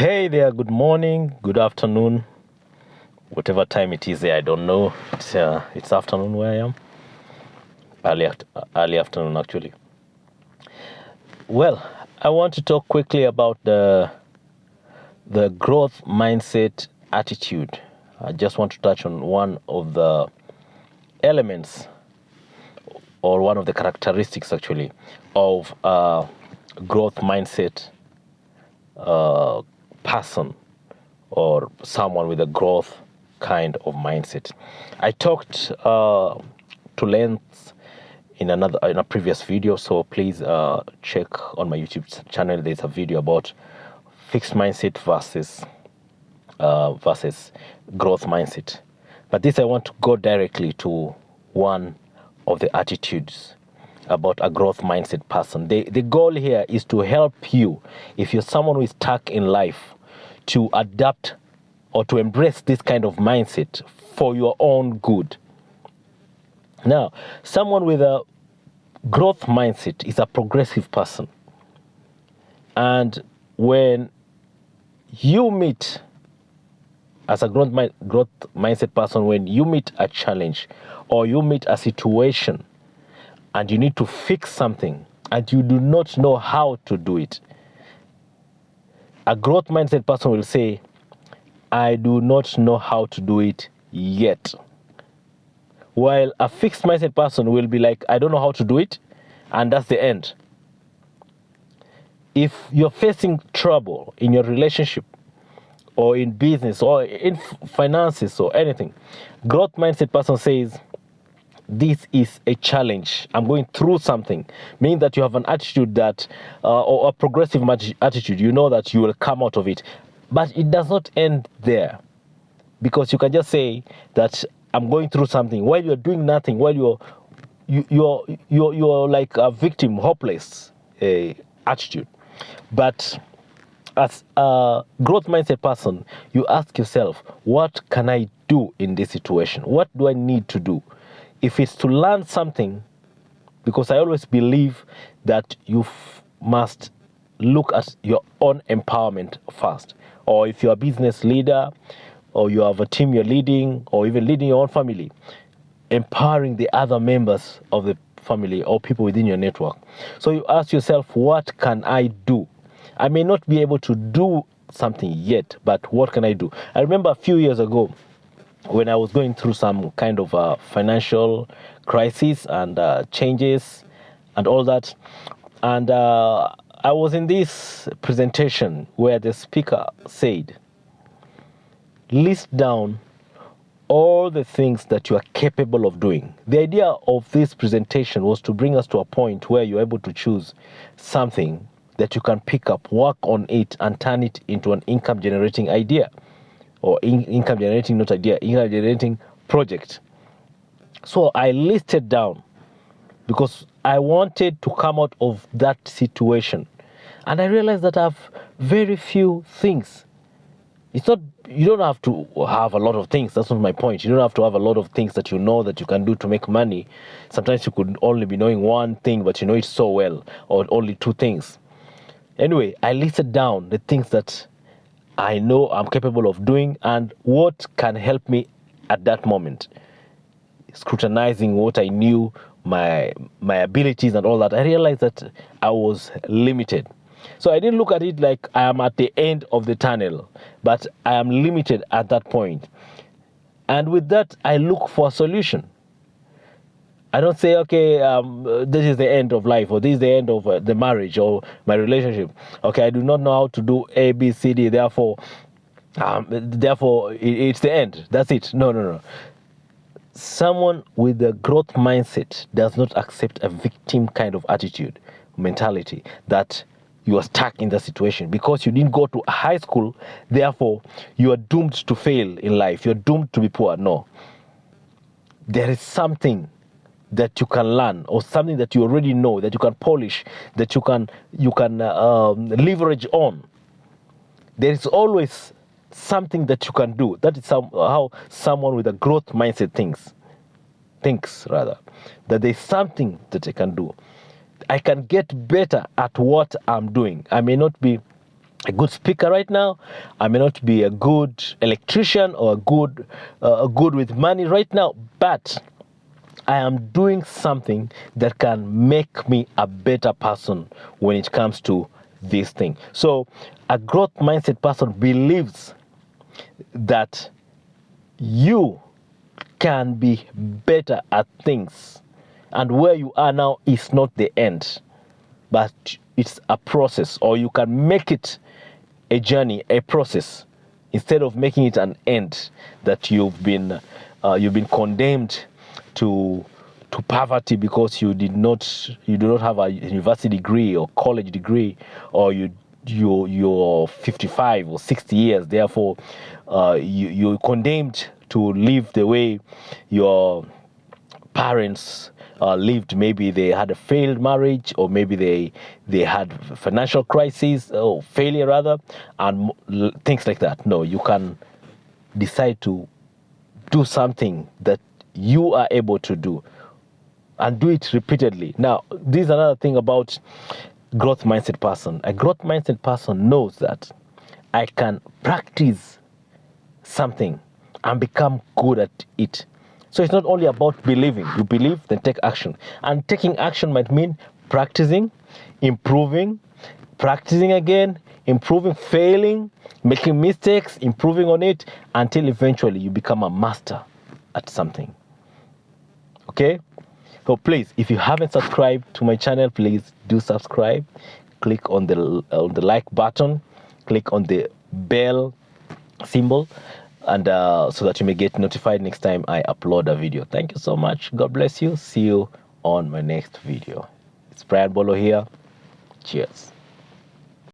Hey there, good morning, good afternoon, whatever time it is there, I don't know. It's afternoon where I am. Early afternoon, actually. Well, I want to talk quickly about the growth mindset attitude. I just want to touch on one of the elements or one of the characteristics, actually, of growth mindset person or someone with a growth kind of mindset. I talked to length in a previous video, so please check on my YouTube channel. There's a video about fixed mindset versus growth mindset. But this I want to go directly to one of the attitudes about a growth mindset person. The goal here is to help you, if you're someone who is stuck in life, to adapt or to embrace this kind of mindset for your own good. Now, someone with a growth mindset is a progressive person. And when you meet, as a growth mindset person, when you meet a challenge or you meet a situation and you need to fix something and you do not know how to do it, a growth mindset person will say, I do not know how to do it yet. While a fixed mindset person will be like, I don't know how to do it, and that's the end. If you're facing trouble in your relationship or in business or in finances or anything, growth mindset person says, this is a challenge. I'm going through something. Meaning that you have an attitude that, or a progressive attitude, you know that you will come out of it. But it does not end there. Because you can just say that I'm going through something while you're doing nothing, while you're like a victim, hopeless attitude. But as a growth mindset person, you ask yourself, what can I do in this situation? What do I need to do? If it's to learn something, because I always believe that you must look at your own empowerment first. Or if you're a business leader, or you have a team you're leading, or even leading your own family, empowering the other members of the family or people within your network. So you ask yourself, what can I do? I may not be able to do something yet, but what can I do? I remember a few years ago when I was going through some kind of financial crisis and changes and all that. And I was in this presentation where the speaker said, list down all the things that you are capable of doing. The idea of this presentation was to bring us to a point where you're able to choose something that you can pick up, work on it, and turn it into an income generating idea. Or income generating, not idea, income generating project. So I listed down because I wanted to come out of that situation. And I realized that I have very few things. It's not, you don't have to have a lot of things. That's not my point. You don't have to have a lot of things that you know that you can do to make money. Sometimes you could only be knowing one thing, but you know it so well, or only two things. Anyway, I listed down the things that I know I'm capable of doing and what can help me at that moment. Scrutinizing what I knew, my abilities and all that, I realized that I was limited. So I didn't look at it like I am at the end of the tunnel, but I am limited at that point. And with that, I look for a solution. I don't say, okay, this is the end of life, or this is the end of the marriage or my relationship. Okay, I do not know how to do A, B, C, D, therefore it's the end. That's it. No. Someone with a growth mindset does not accept a victim kind of attitude, mentality, that you are stuck in the situation because you didn't go to high school, therefore you are doomed to fail in life. You're doomed to be poor. No. There is something that you can learn, or something that you already know, that you can polish, that you can leverage on. There is always something that you can do. That is how someone with a growth mindset thinks, that there's something that I can do. I can get better at what I'm doing. I may not be a good speaker right now. I may not be a good electrician or a good with money right now, but I am doing something that can make me a better person when it comes to this thing. So a growth mindset person believes that you can be better at things, and where you are now is not the end, but it's a process, or you can make it a journey, a process, instead of making it an end that you've been condemned to poverty because you do not have a university degree or college degree, or you're 55 or 60 years, therefore you're condemned to live the way your parents lived. Maybe they had a failed marriage, or maybe they had financial crisis or failure rather, and things like that. No, you can decide to do something that you are able to do, and do it repeatedly. Now, this is another thing about growth mindset person. A growth mindset person knows that I can practice something and become good at it. So it's not only about believing. You believe, then take action. And taking action might mean practicing, improving, practicing again, improving, failing, making mistakes, improving on it, until eventually you become a master at something. Okay? So please, if you haven't subscribed to my channel, please do subscribe. Click on the like button, click on the bell symbol, and so that you may get notified next time I upload a video. Thank you so much. God bless you. See you on my next video. It's Brian Bolo here. Cheers.